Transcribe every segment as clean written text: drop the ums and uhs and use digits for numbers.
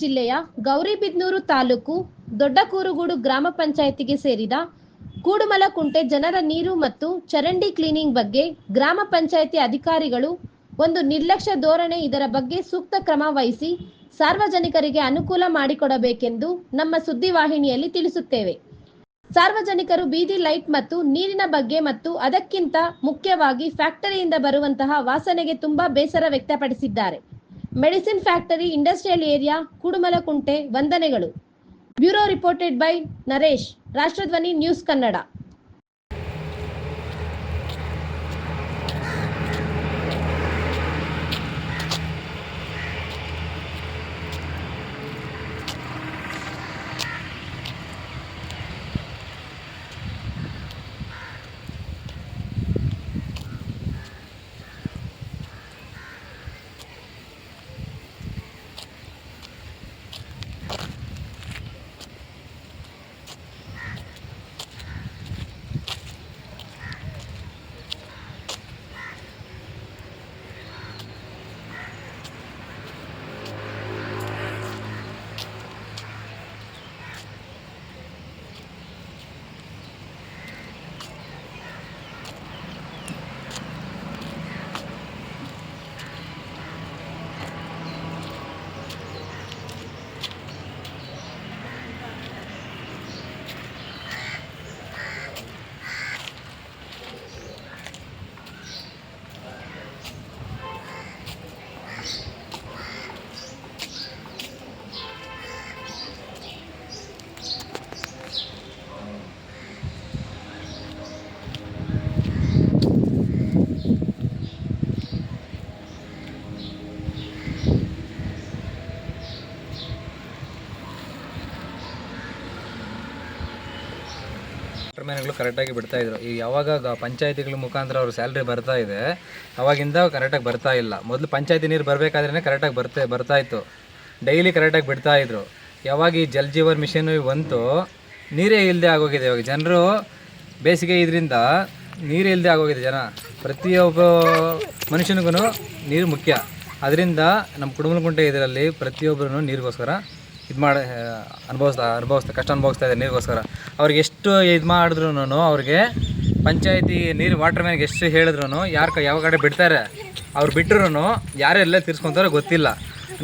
ಜಿಲ್ಲೆಯ ಗೌರಿಬಿದನೂರು ತಾಲೂಕು ದೊಡ್ಡಕೂರುಗೂಡು ಗ್ರಾಮ ಪಂಚಾಯಿತಿಗೆ ಸೇರಿದ ಕೂಡುಮಲಕುಂಟೆ ಜನರ ನೀರು ಮತ್ತು ಚರಂಡಿ ಕ್ಲೀನಿಂಗ್ ಬಗ್ಗೆ ಗ್ರಾಮ ಪಂಚಾಯಿತಿ ಅಧಿಕಾರಿಗಳು ಒಂದು ನಿರ್ಲಕ್ಷ್ಯ ಧೋರಣೆ. ಇದರ ಬಗ್ಗೆ ಸೂಕ್ತ ಕ್ರಮ ವಹಿಸಿ ಸಾರ್ವಜನಿಕರಿಗೆ ಅನುಕೂಲ ಮಾಡಿಕೊಡಬೇಕೆಂದು ನಮ್ಮ ಸುದ್ದಿವಾಹಿನಿಯಲ್ಲಿ ತಿಳಿಸುತ್ತೇವೆ. ಸಾರ್ವಜನಿಕರು ಬೀದಿ ಲೈಟ್ ಮತ್ತು ನೀರಿನ ಬಗ್ಗೆ ಮತ್ತು ಅದಕ್ಕಿಂತ ಮುಖ್ಯವಾಗಿ ಫ್ಯಾಕ್ಟರಿಯಿಂದ ಬರುವಂತಹ ವಾಸನೆಗೆ ತುಂಬಾ ಬೇಸರ ವ್ಯಕ್ತಪಡಿಸಿದ್ದಾರೆ. Medicine factory, industrial area, Kudumalakunte. ವಂದನೆಗಳು. ಬ್ಯೂರೋ ರಿಪೋರ್ಟೆಡ್ ಬೈ ನರೇಶ್, ರಾಷ್ಟ್ರಧ್ವನಿ ನ್ಯೂಸ್ ಕನ್ನಡ. ಮ್ಯಾನ್ಗಳು ಕರೆಕ್ಟಾಗಿ ಬಿಡ್ತಾ ಇದ್ರು. ಈಗ ಯಾವಾಗ ಪಂಚಾಯತಿಗಳ ಮುಖಾಂತರ ಅವ್ರ ಸ್ಯಾಲ್ರಿ ಬರ್ತಾ ಇದೆ ಅವಾಗಿಂದ ಕರೆಕ್ಟಾಗಿ ಬರ್ತಾ ಇಲ್ಲ. ಮೊದಲು ಪಂಚಾಯತಿ ನೀರು ಬರಬೇಕಾದ್ರೇ ಕರೆಕ್ಟಾಗಿ ಬರ್ತಾ ಇತ್ತು, ಡೈಲಿ ಕರೆಕ್ಟಾಗಿ ಬಿಡ್ತಾ ಇದ್ರು. ಯಾವಾಗ ಈ ಜಲ್ ಜೀವನ್ ಮಿಷನ್ ಬಂತು ನೀರೇ ಇಲ್ಲದೆ ಆಗೋಗಿದೆ. ಇವಾಗ ಜನರು ಬೇಸಿಗೆ ಇದರಿಂದ ನೀರೇ ಇಲ್ಲದೆ ಆಗೋಗಿದೆ. ಜನ ಪ್ರತಿಯೊಬ್ಬ ಮನುಷ್ಯನಿಗೂ ನೀರು ಮುಖ್ಯ. ಅದರಿಂದ ನಮ್ಮ ಕೂಡುಮಲಕುಂಟೆ ಇದರಲ್ಲಿ ಪ್ರತಿಯೊಬ್ಬರೂ ನೀರಿಗೋಸ್ಕರ ಕಷ್ಟ ಅನುಭವಿಸ್ತಾ ಇದ್ದಾರೆ. ನೀರಿಗೋಸ್ಕರ ಅವ್ರಿಗೆ ಎಷ್ಟು ಇದು ಮಾಡಿದ್ರು ಅವ್ರಿಗೆ ಪಂಚಾಯತಿ ನೀರು ವಾಟರ್ ಮ್ಯಾನ್ಗೆ ಎಷ್ಟು ಹೇಳಿದ್ರು ಯಾವ ಕಡೆ ಬಿಡ್ತಾರೆ, ಅವ್ರು ಬಿಟ್ಟರು ಯಾರೆಲ್ಲ ತಿರ್ಸ್ಕೊತಾರೋ ಗೊತ್ತಿಲ್ಲ.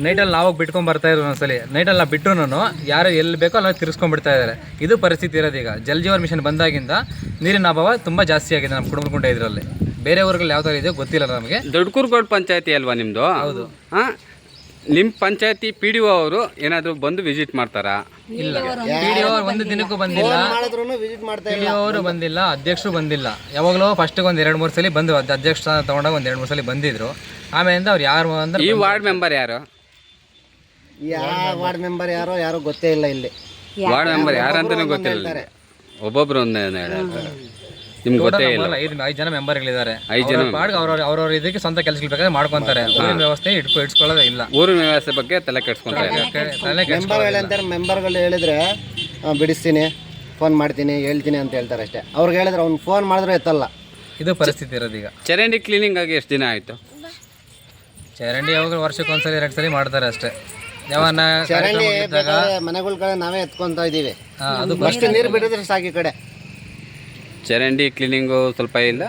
ನೈಟಲ್ಲಿ ನಾವು ಬಿಟ್ಕೊಂಡ್ಬರ್ತಾ ಇದ್ರು. ಒಂದ್ಸಲಿ ನೈಟಲ್ಲಿ ನಾವು ಬಿಟ್ಟರು ಯಾರು ಎಲ್ಲಿ ಬೇಕೋ ಅಲ್ಲಿ ತಿರ್ಸ್ಕೊಂಡ್ಬಿಡ್ತಾ ಇದ್ದಾರೆ. ಇದು ಪರಿಸ್ಥಿತಿ ಇರೋದು. ಈಗ ಜಲ್ ಜೀವನ್ ಮಿಷನ್ ಬಂದಾಗಿಂದ ನೀರಿನ ಅಭಾವ ತುಂಬ ಜಾಸ್ತಿ ಆಗಿದೆ ನಮ್ಮ ಕೂಡುಮಲಕುಂಟೆ ಇದರಲ್ಲಿ. ಬೇರೆ ಊರುಗಳು ಯಾವ ಥರ ಇದೆಯೋ ಗೊತ್ತಿಲ್ಲ ನಮಗೆ. ದೊಡ್ಡಕೂರುಗೋಡು ಪಂಚಾಯತಿ ಅಲ್ವಾ ನಿಮ್ಮದು? ಹೌದು. ನಿಮ್ಮ ಪಂಚಾಯತಿ PDO ಅವರು ಏನಾದರೂ ಬಂದು ವಿಸಿಟ್ ಮಾಡ್ತಾರಾ? ಇಲ್ಲ, PDO ಒಂದು ದಿನಕ್ಕೂ ಬಂದಿಲ್ಲ, PDO ಅವರು ಬಂದಿಲ್ಲ, ಅಧ್ಯಕ್ಷರು ಬಂದಿಲ್ಲ. ಯಾವಾಗಲೂ ಫಸ್ಟಿಗೆ ಒಂದು 2-3 ಸಲ ಬಂದು ಅಧ್ಯಕ್ಷ ತಗೊಂಡಾಗ ಒಂದು 2-3 ಸಲ ಬಂದಿದ್ರು. ಆಮೇಲಿಂದ ಅವ್ರು ಯಾರು ಅಂದ್ರೆ ಈ ವಾರ್ಡ್ ಮೆಂಬರ್ ಯಾರು? ವಾರ್ಡ್ ಮೆಂಬರ್ ಯಾರೋ ಗೊತ್ತೇ ಇಲ್ಲ. ಇಲ್ಲಿ ವಾರ್ಡ್ ಮೆಂಬರ್ ಯಾರಂತನೂ ಗೊತ್ತಿಲ್ಲ. ಒಬ್ಬೊಬ್ರು ಒಂದು ನಿಮ್ಗೆ ಗೊತ್ತೇ ಇಲ್ಲ. 5 ಜನ ಮೆಂಬರ್ಗಳಿದ್ದಾರೆ. 5 ಜನ ಅವ್ರವ್ರ ಇದಕ್ಕೆ ಸ್ವಂತ ಕೆಲಸಗಳು ಬೇಕಾದ್ರೆ ಮಾಡ್ಕೊಂತಾರೆ. ಊರಿನ ವ್ಯವಸ್ಥೆ ಇಟ್ಕೊಳ್ಳೋದೇ ಇಲ್ಲ. ಊರಿನ ವ್ಯವಸ್ಥೆ ಬಗ್ಗೆ ತಲೆ ಕೆಡ್ಸ್ಕೊಂತಾರೆ. ಮೆಂಬರ್ಗಳು ಹೇಳಿದ್ರೆ ಬಿಡಿಸ್ತೀನಿ, ಫೋನ್ ಮಾಡ್ತೀನಿ, ಹೇಳ್ತೀನಿ ಅಂತ ಹೇಳ್ತಾರೆ ಅಷ್ಟೇ. ಅವ್ರಿಗೆ ಹೇಳಿದ್ರೆ ಅವ್ನು ಫೋನ್ ಮಾಡಿದ್ರೆ ಎತ್ತಲ್ಲ. ಇದು ಪರಿಸ್ಥಿತಿ ಇರೋದು. ಈಗ ಚರಂಡಿ ಕ್ಲೀನಿಂಗ್ ಆಗಿ ಎಷ್ಟು ದಿನ ಆಯಿತು? ಚರಂಡಿ ಯಾವಾಗ ವರ್ಷಕ್ಕೆ ಒಂದ್ಸಲಿ 2 ಸಲ ಮಾಡ್ತಾರೆ ಅಷ್ಟೇ. ಯಾವನ್ನ ಚರಂಡಿ ಮನೆಗಳ ಕಡೆ ನಾವೇ ಎತ್ಕೊಂತ ಇದೀವಿ. ಅಷ್ಟು ನೀರು ಬಿಟ್ಟಿದ್ರೆ ಸಾಕು. ಈ ಕಡೆ ಚರಂಡಿ ಕ್ಲೀನಿಂಗು ಸ್ವಲ್ಪ ಇಲ್ಲ,